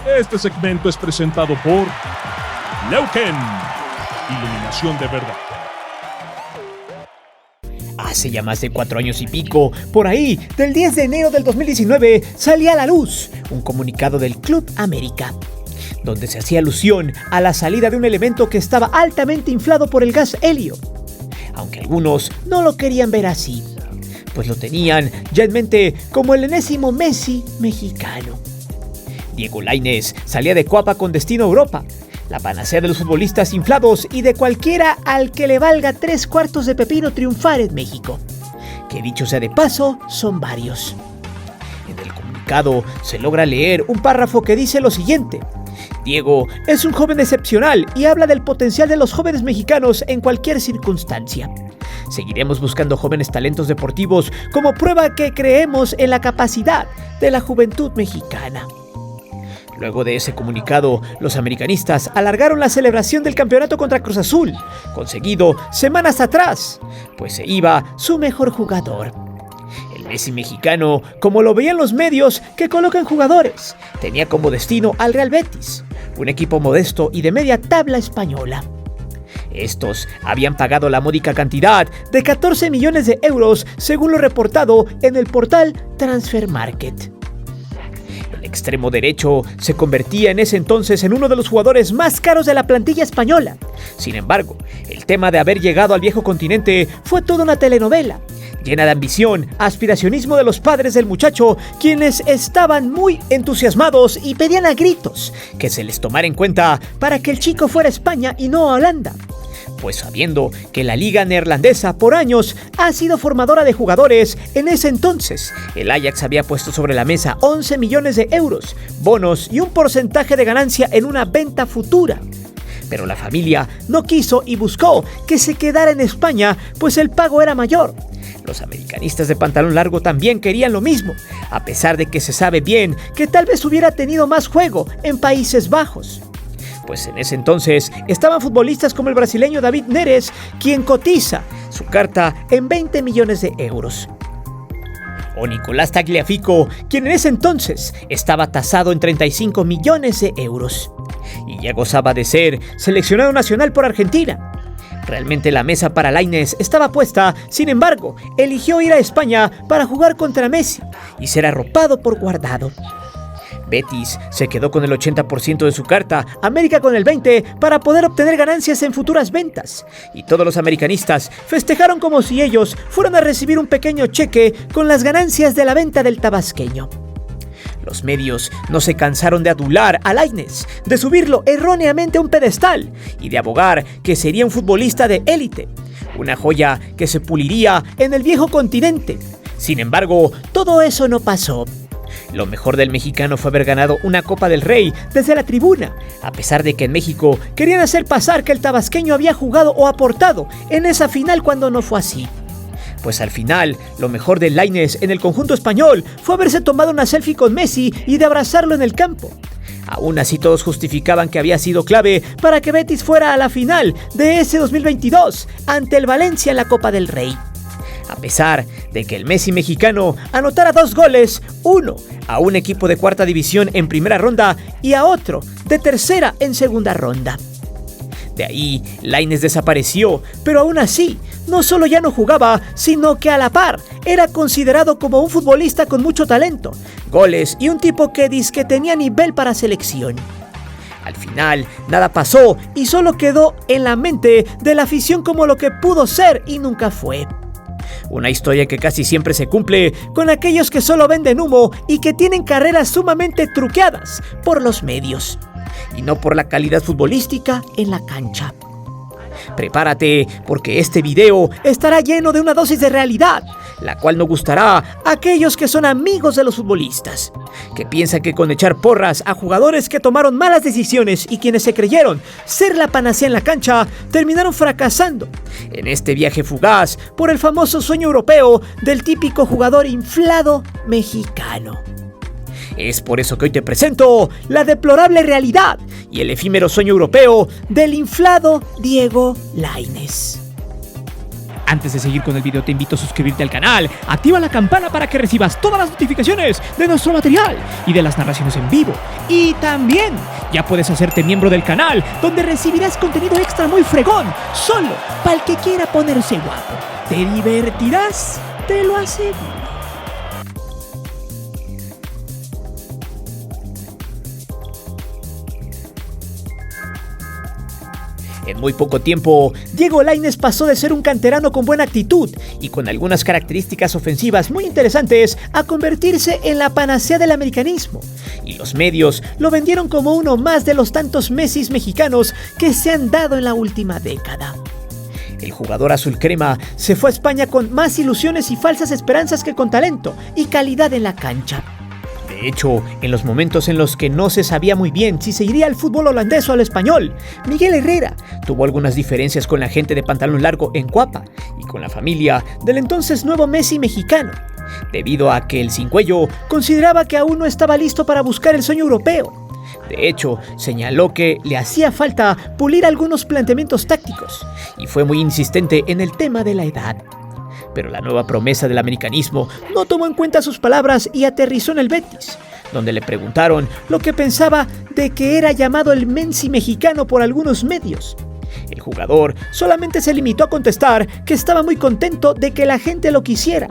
Este segmento es presentado por Leuken, iluminación de verdad. Hace ya más de 4 años y pico, por ahí, del 10 de enero del 2019, salía a la luz un comunicado del Club América, donde se hacía alusión a la salida de un elemento que estaba altamente inflado por el gas helio, aunque algunos no lo querían ver así, pues lo tenían ya en mente como el enésimo Messi mexicano. Diego Lainez salía de Coapa con destino a Europa, la panacea de los futbolistas inflados y de cualquiera al que le valga 3/4 de pepino triunfar en México, que dicho sea de paso, son varios. En el comunicado se logra leer un párrafo que dice lo siguiente: Diego es un joven excepcional y habla del potencial de los jóvenes mexicanos en cualquier circunstancia. Seguiremos buscando jóvenes talentos deportivos como prueba que creemos en la capacidad de la juventud mexicana. Luego de ese comunicado, los americanistas alargaron la celebración del campeonato contra Cruz Azul, conseguido semanas atrás, pues se iba su mejor jugador. El Messi mexicano, como lo veían los medios que colocan jugadores, tenía como destino al Real Betis, un equipo modesto y de media tabla española. Estos habían pagado la módica cantidad de 14 millones de euros, según lo reportado en el portal Transfermarkt. El extremo derecho se convertía en ese entonces en uno de los jugadores más caros de la plantilla española. Sin embargo, el tema de haber llegado al viejo continente fue toda una telenovela, llena de ambición, aspiracionismo de los padres del muchacho, quienes estaban muy entusiasmados y pedían a gritos que se les tomara en cuenta para que el chico fuera a España y no a Holanda. Pues sabiendo que la liga neerlandesa por años ha sido formadora de jugadores, en ese entonces el Ajax había puesto sobre la mesa 11 millones de euros, bonos y un porcentaje de ganancia en una venta futura. Pero la familia no quiso y buscó que se quedara en España, pues el pago era mayor. Los americanistas de pantalón largo también querían lo mismo, a pesar de que se sabe bien que tal vez hubiera tenido más juego en Países Bajos. Pues en ese entonces estaban futbolistas como el brasileño David Neres, quien cotiza su carta en 20 millones de euros. O Nicolás Tagliafico, quien en ese entonces estaba tasado en 35 millones de euros. Y ya gozaba de ser seleccionado nacional por Argentina. Realmente la mesa para Lainez estaba puesta, sin embargo, eligió ir a España para jugar contra Messi y ser arropado por Guardado. Betis se quedó con el 80% de su carta, América con el 20% para poder obtener ganancias en futuras ventas. Y todos los americanistas festejaron como si ellos fueran a recibir un pequeño cheque con las ganancias de la venta del tabasqueño. Los medios no se cansaron de adular a Lainez, de subirlo erróneamente a un pedestal y de abogar que sería un futbolista de élite, una joya que se puliría en el viejo continente. Sin embargo, todo eso no pasó. Lo mejor del mexicano fue haber ganado una Copa del Rey desde la tribuna, a pesar de que en México querían hacer pasar que el tabasqueño había jugado o aportado en esa final cuando no fue así. Pues al final, lo mejor de Lainez en el conjunto español fue haberse tomado una selfie con Messi y de abrazarlo en el campo. Aún así todos justificaban que había sido clave para que Betis fuera a la final de ese 2022 ante el Valencia en la Copa del Rey. A pesar de que el Messi mexicano anotara 2 goles, uno a un equipo de cuarta división en primera ronda y a otro de tercera en segunda ronda. De ahí, Lainez desapareció, pero aún así, no solo ya no jugaba, sino que a la par era considerado como un futbolista con mucho talento, goles y un tipo que dizque tenía nivel para selección. Al final, nada pasó y solo quedó en la mente de la afición como lo que pudo ser y nunca fue. Una historia que casi siempre se cumple con aquellos que solo venden humo y que tienen carreras sumamente truqueadas por los medios y no por la calidad futbolística en la cancha. Prepárate porque este video estará lleno de una dosis de realidad, la cual no gustará a aquellos que son amigos de los futbolistas, que piensan que con echar porras a jugadores que tomaron malas decisiones y quienes se creyeron ser la panacea en la cancha, terminaron fracasando en este viaje fugaz por el famoso sueño europeo del típico jugador inflado mexicano. Es por eso que hoy te presento la deplorable realidad y el efímero sueño europeo del inflado Diego Lainez. Antes de seguir con el video te invito a suscribirte al canal, activa la campana para que recibas todas las notificaciones de nuestro material y de las narraciones en vivo. Y también ya puedes hacerte miembro del canal, donde recibirás contenido extra muy fregón, solo para el que quiera ponerse guapo. Te divertirás, te lo aseguro. En muy poco tiempo, Diego Lainez pasó de ser un canterano con buena actitud y con algunas características ofensivas muy interesantes a convertirse en la panacea del americanismo. Y los medios lo vendieron como uno más de los tantos Messis mexicanos que se han dado en la última década. El jugador azul crema se fue a España con más ilusiones y falsas esperanzas que con talento y calidad en la cancha. De hecho, en los momentos en los que no se sabía muy bien si se iría al fútbol holandés o al español, Miguel Herrera tuvo algunas diferencias con la gente de pantalón largo en Cuapa y con la familia del entonces nuevo Messi mexicano, debido a que el sin cuello consideraba que aún no estaba listo para buscar el sueño europeo. De hecho, señaló que le hacía falta pulir algunos planteamientos tácticos y fue muy insistente en el tema de la edad. Pero la nueva promesa del americanismo no tomó en cuenta sus palabras y aterrizó en el Betis, donde le preguntaron lo que pensaba de que era llamado el Messi mexicano por algunos medios. El jugador solamente se limitó a contestar que estaba muy contento de que la gente lo quisiera,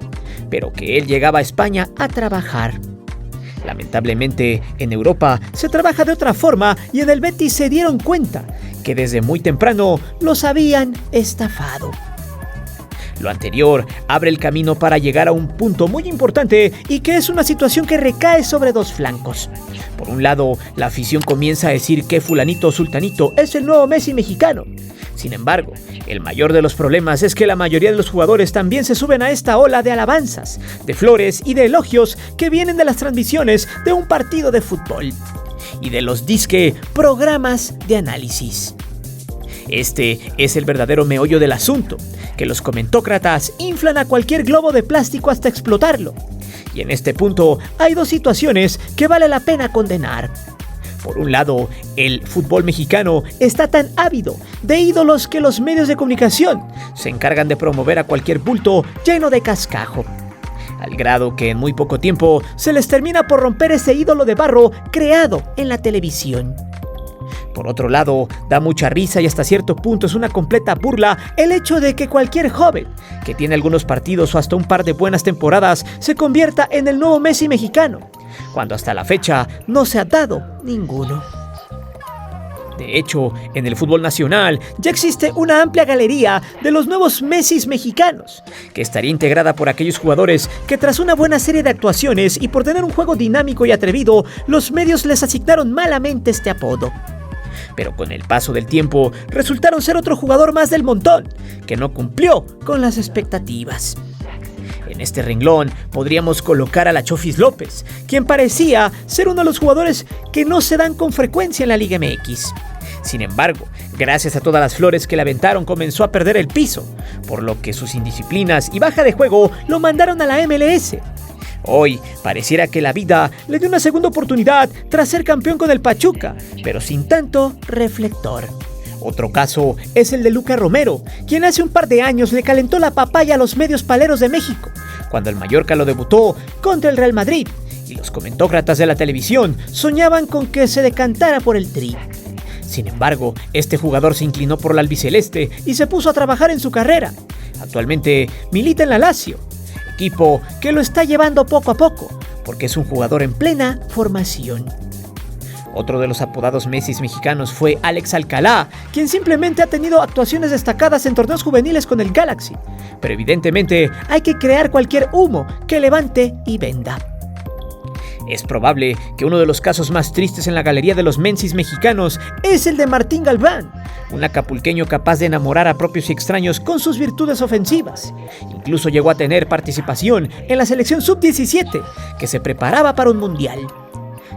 pero que él llegaba a España a trabajar. Lamentablemente, en Europa se trabaja de otra forma y en el Betis se dieron cuenta que desde muy temprano los habían estafado. Lo anterior abre el camino para llegar a un punto muy importante y que es una situación que recae sobre dos flancos. Por un lado, la afición comienza a decir que fulanito o sultanito es el nuevo Messi mexicano. Sin embargo, el mayor de los problemas es que la mayoría de los jugadores también se suben a esta ola de alabanzas, de flores y de elogios que vienen de las transmisiones de un partido de fútbol y de los disque programas de análisis. Este es el verdadero meollo del asunto, que los comentócratas inflan a cualquier globo de plástico hasta explotarlo. Y en este punto hay dos situaciones que vale la pena condenar. Por un lado, el fútbol mexicano está tan ávido de ídolos que los medios de comunicación se encargan de promover a cualquier bulto lleno de cascajo, al grado que en muy poco tiempo se les termina por romper ese ídolo de barro creado en la televisión. Por otro lado, da mucha risa y hasta cierto punto es una completa burla el hecho de que cualquier joven que tiene algunos partidos o hasta un par de buenas temporadas se convierta en el nuevo Messi mexicano, cuando hasta la fecha no se ha dado ninguno. De hecho, en el fútbol nacional ya existe una amplia galería de los nuevos Messis mexicanos, que estaría integrada por aquellos jugadores que tras una buena serie de actuaciones y por tener un juego dinámico y atrevido, los medios les asignaron malamente este apodo. Pero con el paso del tiempo resultaron ser otro jugador más del montón, que no cumplió con las expectativas. En este renglón podríamos colocar a la Chofis López, quien parecía ser uno de los jugadores que no se dan con frecuencia en la Liga MX. Sin embargo, gracias a todas las flores que le aventaron, comenzó a perder el piso, por lo que sus indisciplinas y baja de juego lo mandaron a la MLS. Hoy pareciera que la vida le dio una segunda oportunidad tras ser campeón con el Pachuca, pero sin tanto reflector. Otro caso es el de Luca Romero, quien hace un par de años le calentó la papaya a los medios paleros de México, cuando el Mallorca lo debutó contra el Real Madrid, y los comentócratas de la televisión soñaban con que se decantara por el Tri. Sin embargo, este jugador se inclinó por la albiceleste y se puso a trabajar en su carrera. Actualmente milita en la Lazio, equipo que lo está llevando poco a poco, porque es un jugador en plena formación. Otro de los apodados Messis mexicanos fue Alex Alcalá, quien simplemente ha tenido actuaciones destacadas en torneos juveniles con el Galaxy, pero evidentemente hay que crear cualquier humo que levante y venda. Es probable que uno de los casos más tristes en la galería de los Messis mexicanos es el de Martín Galván, un acapulqueño capaz de enamorar a propios y extraños con sus virtudes ofensivas. Incluso llegó a tener participación en la selección sub-17, que se preparaba para un mundial.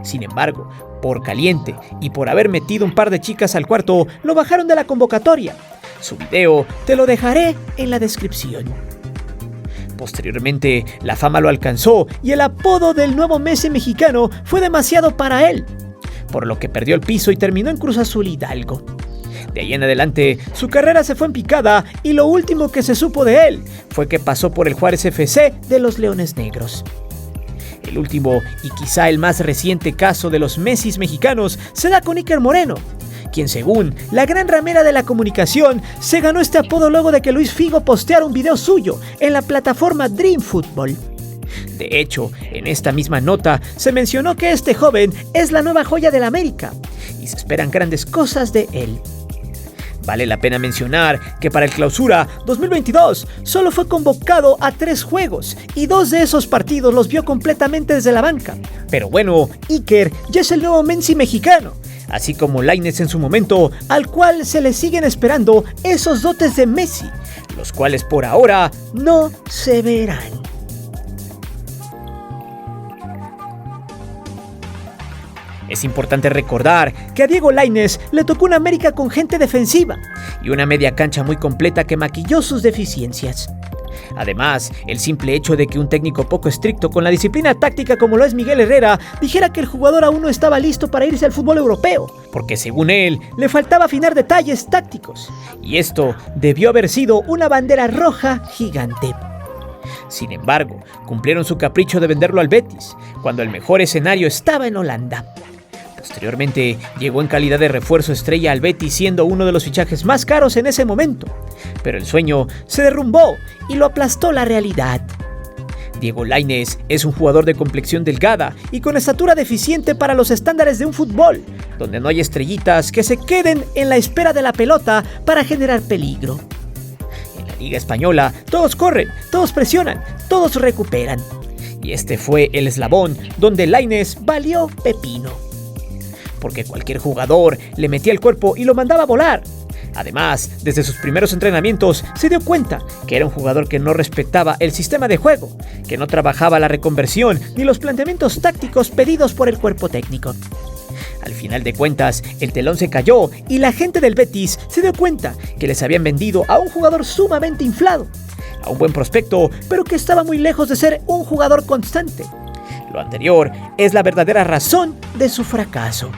Sin embargo, por caliente y por haber metido un par de chicas al cuarto, lo bajaron de la convocatoria. Su video te lo dejaré en la descripción. Posteriormente, la fama lo alcanzó y el apodo del nuevo Messi mexicano fue demasiado para él, por lo que perdió el piso y terminó en Cruz Azul Hidalgo. De ahí en adelante, su carrera se fue en picada y lo último que se supo de él fue que pasó por el Juárez FC de los Leones Negros. El último y quizá el más reciente caso de los Messis mexicanos se da con Iker Moreno, quien según la gran ramera de la comunicación se ganó este apodo luego de que Luis Figo posteara un video suyo en la plataforma Dream Football. De hecho, en esta misma nota se mencionó que este joven es la nueva joya del América y se esperan grandes cosas de él. Vale la pena mencionar que para el Clausura 2022 solo fue convocado a 3 juegos y 2 de esos partidos los vio completamente desde la banca. Pero bueno, Iker ya es el nuevo Messi mexicano, así como Lainez en su momento, al cual se le siguen esperando esos dotes de Messi, los cuales por ahora no se verán. Es importante recordar que a Diego Lainez le tocó una América con gente defensiva y una media cancha muy completa que maquilló sus deficiencias. Además, el simple hecho de que un técnico poco estricto con la disciplina táctica como lo es Miguel Herrera dijera que el jugador aún no estaba listo para irse al fútbol europeo, porque según él, le faltaba afinar detalles tácticos, y esto debió haber sido una bandera roja gigante. Sin embargo, cumplieron su capricho de venderlo al Betis, cuando el mejor escenario estaba en Holanda. Posteriormente, llegó en calidad de refuerzo estrella al Betis, siendo uno de los fichajes más caros en ese momento. Pero el sueño se derrumbó y lo aplastó la realidad. Diego Lainez es un jugador de complexión delgada y con estatura deficiente para los estándares de un fútbol, donde no hay estrellitas que se queden en la espera de la pelota para generar peligro. En la Liga Española, todos corren, todos presionan, todos recuperan. Y este fue el eslabón donde Lainez valió pepino, porque cualquier jugador le metía el cuerpo y lo mandaba a volar. Además, desde sus primeros entrenamientos se dio cuenta que era un jugador que no respetaba el sistema de juego, que no trabajaba la reconversión ni los planteamientos tácticos pedidos por el cuerpo técnico. Al final de cuentas, el telón se cayó y la gente del Betis se dio cuenta que les habían vendido a un jugador sumamente inflado, a un buen prospecto, pero que estaba muy lejos de ser un jugador constante. Lo anterior es la verdadera razón de su fracaso.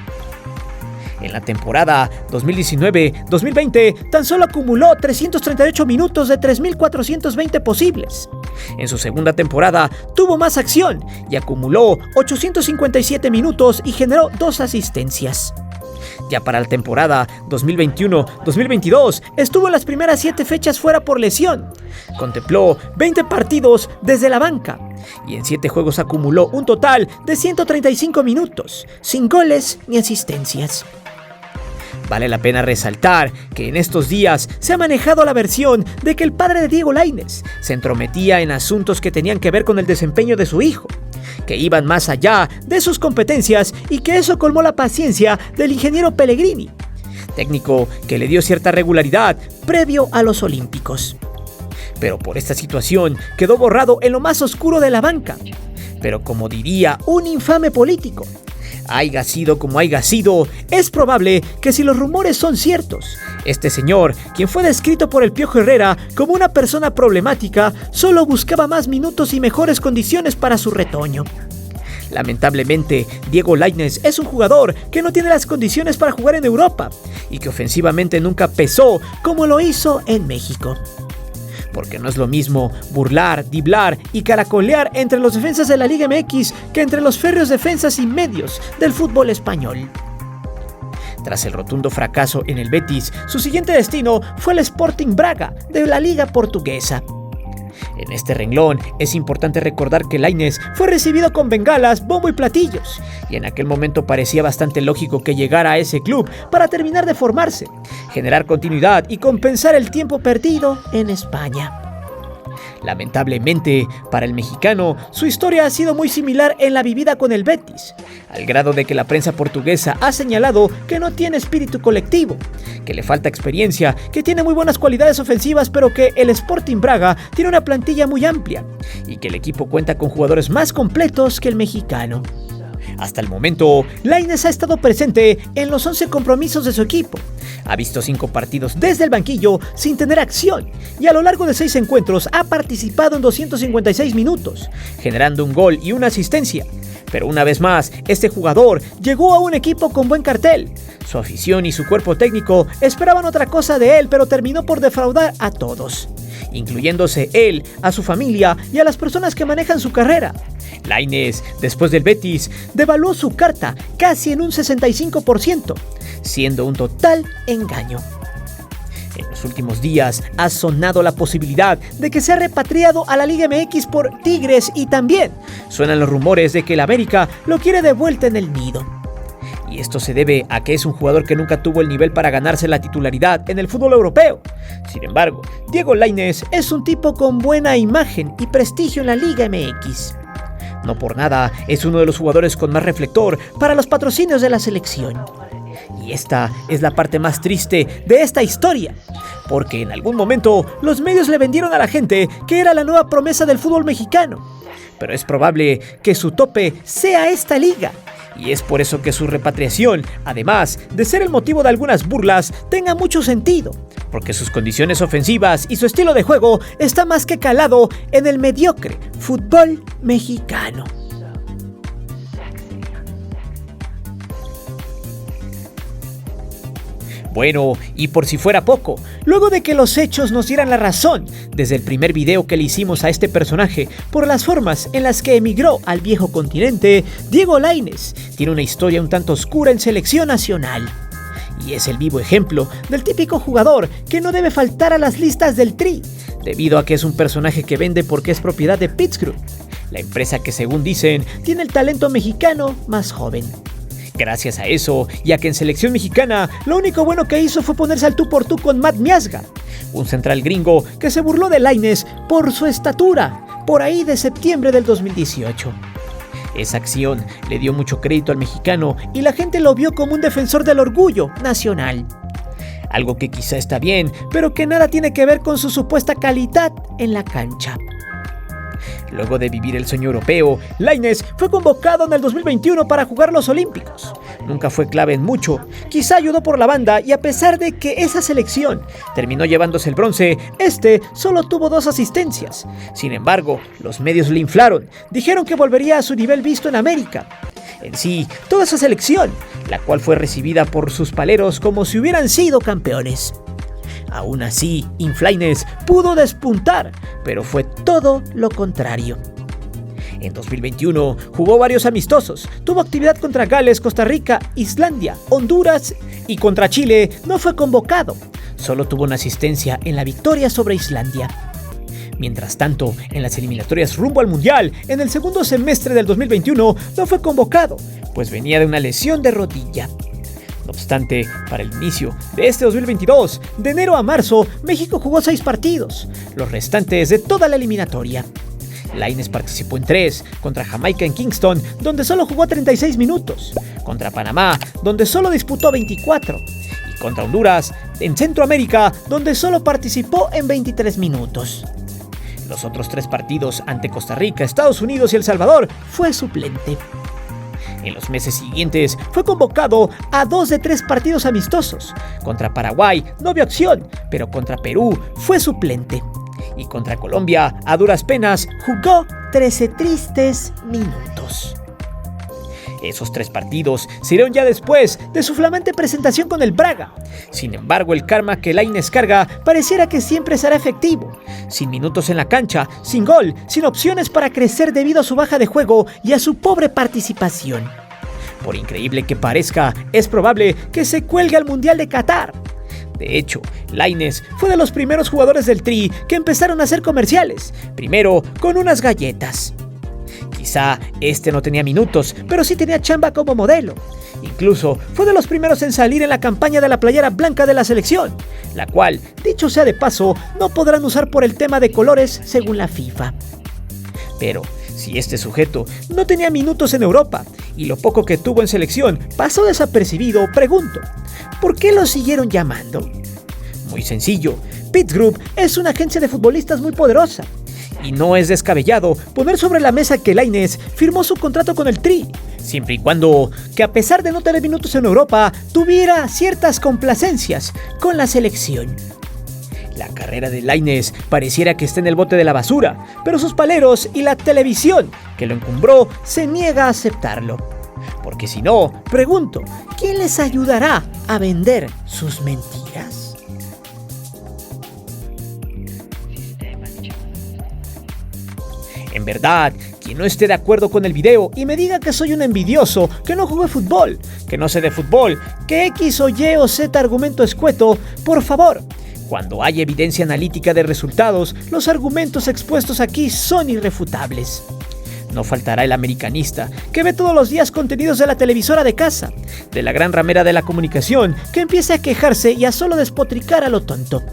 En la temporada 2019-2020 tan solo acumuló 338 minutos de 3.420 posibles. En su segunda temporada tuvo más acción y acumuló 857 minutos y generó 2 asistencias. Ya para la temporada 2021-2022 estuvo en las primeras 7 fechas fuera por lesión. Contempló 20 partidos desde la banca y en 7 juegos acumuló un total de 135 minutos, sin goles ni asistencias. Vale la pena resaltar que en estos días se ha manejado la versión de que el padre de Diego Lainez se entrometía en asuntos que tenían que ver con el desempeño de su hijo, que iban más allá de sus competencias y que eso colmó la paciencia del ingeniero Pellegrini, técnico que le dio cierta regularidad previo a los Olímpicos. Pero por esta situación quedó borrado en lo más oscuro de la banca. Pero como diría un infame político, haiga sido como haiga sido, es probable que si los rumores son ciertos, este señor, quien fue descrito por el Piojo Herrera como una persona problemática, solo buscaba más minutos y mejores condiciones para su retoño. Lamentablemente, Diego Lainez es un jugador que no tiene las condiciones para jugar en Europa y que ofensivamente nunca pesó como lo hizo en México. Porque no es lo mismo burlar, driblar y caracolear entre los defensas de la Liga MX que entre los férreos defensas y medios del fútbol español. Tras el rotundo fracaso en el Betis, su siguiente destino fue el Sporting Braga de la Liga Portuguesa. En este renglón es importante recordar que Lainez fue recibido con bengalas, bombo y platillos, y en aquel momento parecía bastante lógico que llegara a ese club para terminar de formarse, generar continuidad y compensar el tiempo perdido en España. Lamentablemente, para el mexicano, su historia ha sido muy similar en la vivida con el Betis, al grado de que la prensa portuguesa ha señalado que no tiene espíritu colectivo, que le falta experiencia, que tiene muy buenas cualidades ofensivas, pero que el Sporting Braga tiene una plantilla muy amplia y que el equipo cuenta con jugadores más completos que el mexicano. Hasta el momento, Lainez ha estado presente en los 11 compromisos de su equipo. Ha visto 5 partidos desde el banquillo sin tener acción y a lo largo de 6 encuentros ha participado en 256 minutos, generando un gol y una asistencia. Pero una vez más, este jugador llegó a un equipo con buen cartel. Su afición y su cuerpo técnico esperaban otra cosa de él, pero terminó por defraudar a todos, incluyéndose él, a su familia y a las personas que manejan su carrera. Lainez, después del Betis, devaluó su carta casi en un 65%, siendo un total engaño. En los últimos días ha sonado la posibilidad de que sea repatriado a la Liga MX por Tigres y también suenan los rumores de que el América lo quiere de vuelta en el nido. Y esto se debe a que es un jugador que nunca tuvo el nivel para ganarse la titularidad en el fútbol europeo. Sin embargo, Diego Lainez es un tipo con buena imagen y prestigio en la Liga MX. No por nada es uno de los jugadores con más reflector para los patrocinios de la selección. Y esta es la parte más triste de esta historia, porque en algún momento los medios le vendieron a la gente que era la nueva promesa del fútbol mexicano. Pero es probable que su tope sea esta liga, y es por eso que su repatriación, además de ser el motivo de algunas burlas, tenga mucho sentido, porque sus condiciones ofensivas y su estilo de juego está más que calado en el mediocre fútbol mexicano. Bueno, y por si fuera poco, luego de que los hechos nos dieran la razón, desde el primer video que le hicimos a este personaje por las formas en las que emigró al viejo continente, Diego Lainez tiene una historia un tanto oscura en selección nacional. Y es el vivo ejemplo del típico jugador que no debe faltar a las listas del Tri, debido a que es un personaje que vende porque es propiedad de Pittsburgh, la empresa que según dicen tiene el talento mexicano más joven. Gracias a eso, y a que en selección mexicana lo único bueno que hizo fue ponerse al tú por tú con Matt Miazga, un central gringo que se burló de Lainez por su estatura, por ahí de septiembre del 2018. Esa acción le dio mucho crédito al mexicano y la gente lo vio como un defensor del orgullo nacional. Algo que quizá está bien, pero que nada tiene que ver con su supuesta calidad en la cancha. Luego de vivir el sueño europeo, Lainez fue convocado en el 2021 para jugar los Olímpicos. Nunca fue clave en mucho, quizá ayudó por la banda y a pesar de que esa selección terminó llevándose el bronce, solo tuvo 2 asistencias. Sin embargo, los medios le inflaron, dijeron que volvería a su nivel visto en América. En sí, toda esa selección, la cual fue recibida por sus paleros como si hubieran sido campeones. Aún así, Lainez pudo despuntar, pero fue todo lo contrario. En 2021 jugó varios amistosos, tuvo actividad contra Gales, Costa Rica, Islandia, Honduras y contra Chile no fue convocado. Solo tuvo una asistencia en la victoria sobre Islandia. Mientras tanto, en las eliminatorias rumbo al Mundial, en el segundo semestre del 2021 no fue convocado, pues venía de una lesión de rodilla. No obstante, para el inicio de este 2022, de enero a marzo, México jugó 6 partidos, los restantes de toda la eliminatoria. Lainez participó en 3, contra Jamaica en Kingston, donde solo jugó 36 minutos, contra Panamá, donde solo disputó 24, y contra Honduras, en Centroamérica, donde solo participó en 23 minutos. Los otros 3 partidos ante Costa Rica, Estados Unidos y El Salvador fue suplente. En los meses siguientes fue convocado a 2 de 3 partidos amistosos. Contra Paraguay no vio acción, pero contra Perú fue suplente. Y contra Colombia, a duras penas, jugó 13 tristes minutos. Esos 3 partidos se dieron ya después de su flamante presentación con el Braga. Sin embargo, el karma que Lainez carga pareciera que siempre será efectivo. Sin minutos en la cancha, sin gol, sin opciones para crecer debido a su baja de juego y a su pobre participación. Por increíble que parezca, es probable que se cuelgue al Mundial de Qatar. De hecho, Lainez fue de los primeros jugadores del Tri que empezaron a hacer comerciales, primero con unas galletas. Quizá no tenía minutos, pero sí tenía chamba como modelo. Incluso fue de los primeros en salir en la campaña de la playera blanca de la selección, la cual, dicho sea de paso, no podrán usar por el tema de colores según la FIFA. Pero si este sujeto no tenía minutos en Europa y lo poco que tuvo en selección pasó desapercibido, pregunto, ¿por qué lo siguieron llamando? Muy sencillo, Pittsburgh es una agencia de futbolistas muy poderosa. Y no es descabellado poner sobre la mesa que Lainez firmó su contrato con el Tri, siempre y cuando que a pesar de no tener minutos en Europa, tuviera ciertas complacencias con la selección. La carrera de Lainez pareciera que está en el bote de la basura, pero sus paleros y la televisión que lo encumbró se niega a aceptarlo. Porque si no, pregunto, ¿quién les ayudará a vender sus mentiras? En verdad, quien no esté de acuerdo con el video y me diga que soy un envidioso, que no jugué fútbol, que no sé de fútbol, que X o Y o Z argumento escueto, por favor, cuando hay evidencia analítica de resultados, los argumentos expuestos aquí son irrefutables. No faltará el americanista, que ve todos los días contenidos de la televisora de casa, de la gran ramera de la comunicación, que empiece a quejarse y a solo despotricar a lo tonto.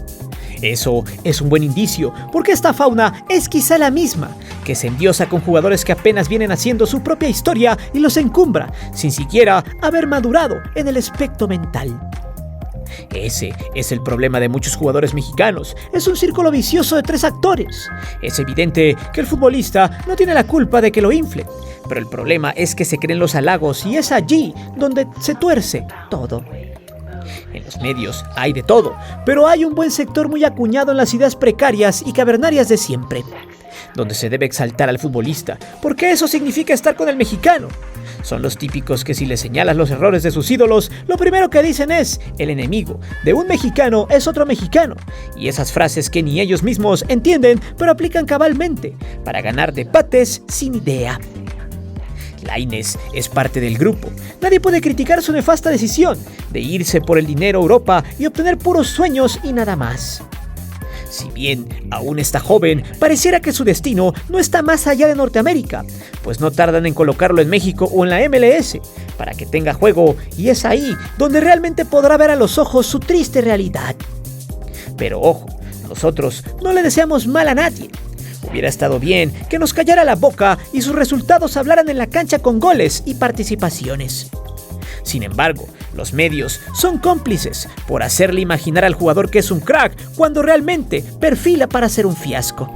Eso es un buen indicio, porque esta fauna es quizá la misma, que se endiosa con jugadores que apenas vienen haciendo su propia historia y los encumbra, sin siquiera haber madurado en el aspecto mental. Ese es el problema de muchos jugadores mexicanos. Es un círculo vicioso de 3 actores. Es evidente que el futbolista no tiene la culpa de que lo inflen, pero el problema es que se creen los halagos y es allí donde se tuerce todo. En los medios hay de todo, pero hay un buen sector muy acuñado en las ideas precarias y cavernarias de siempre, donde se debe exaltar al futbolista, porque eso significa estar con el mexicano. Son los típicos que si les señalas los errores de sus ídolos, lo primero que dicen es, el enemigo de un mexicano es otro mexicano, y esas frases que ni ellos mismos entienden, pero aplican cabalmente, para ganar debates sin idea. Lainez es parte del grupo. Nadie puede criticar su nefasta decisión de irse por el dinero a Europa y obtener puros sueños y nada más. Si bien aún está joven, pareciera que su destino no está más allá de Norteamérica, pues no tardan en colocarlo en México o en la MLS, para que tenga juego, y es ahí donde realmente podrá ver a los ojos su triste realidad. Pero ojo, nosotros no le deseamos mal a nadie. Hubiera estado bien que nos callara la boca y sus resultados hablaran en la cancha con goles y participaciones. Sin embargo, los medios son cómplices por hacerle imaginar al jugador que es un crack cuando realmente perfila para ser un fiasco.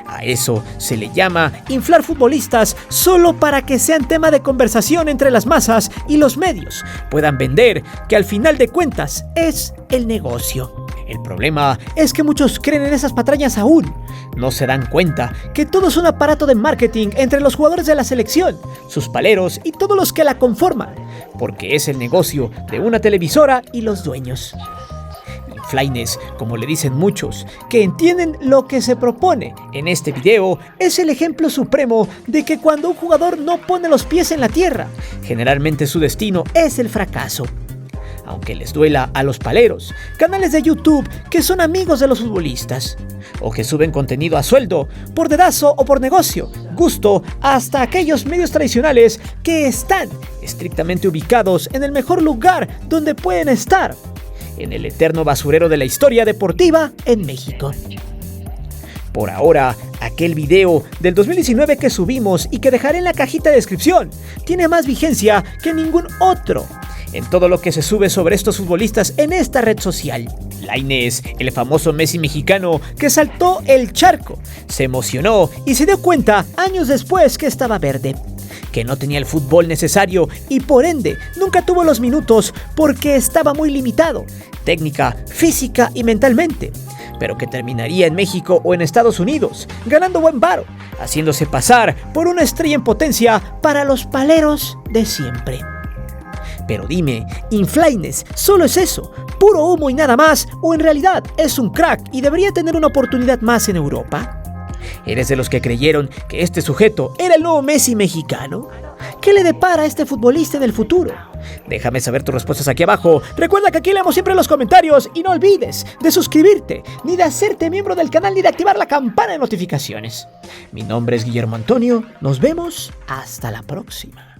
A eso se le llama inflar futbolistas solo para que sean tema de conversación entre las masas y los medios puedan vender, que al final de cuentas es el negocio. El problema es que muchos creen en esas patrañas aún. No se dan cuenta que todo es un aparato de marketing entre los jugadores de la selección, sus paleros y todos los que la conforman, porque es el negocio de una televisora y los dueños. Lainez, como le dicen muchos, que entienden lo que se propone en este video, es el ejemplo supremo de que cuando un jugador no pone los pies en la tierra, generalmente su destino es el fracaso. Aunque les duela a los paleros, canales de YouTube que son amigos de los futbolistas, o que suben contenido a sueldo, por dedazo o por negocio, gusto, hasta aquellos medios tradicionales que están estrictamente ubicados en el mejor lugar donde pueden estar, en el eterno basurero de la historia deportiva en México. Por ahora, aquel video del 2019 que subimos y que dejaré en la cajita de descripción tiene más vigencia que ningún otro en todo lo que se sube sobre estos futbolistas en esta red social. Lainez, el famoso Messi mexicano que saltó el charco, se emocionó y se dio cuenta años después que estaba verde, que no tenía el fútbol necesario y por ende nunca tuvo los minutos porque estaba muy limitado, técnica, física y mentalmente, pero que terminaría en México o en Estados Unidos, ganando buen varo, haciéndose pasar por una estrella en potencia para los paleros de siempre. Pero dime, ¿Lainez solo es eso, puro humo y nada más, o en realidad es un crack y debería tener una oportunidad más en Europa? ¿Eres de los que creyeron que este sujeto era el nuevo Messi mexicano? ¿Qué le depara a este futbolista en el futuro? Déjame saber tus respuestas aquí abajo. Recuerda que aquí leemos siempre los comentarios y no olvides de suscribirte, ni de hacerte miembro del canal, ni de activar la campana de notificaciones. Mi nombre es Guillermo Antonio. Nos vemos hasta la próxima.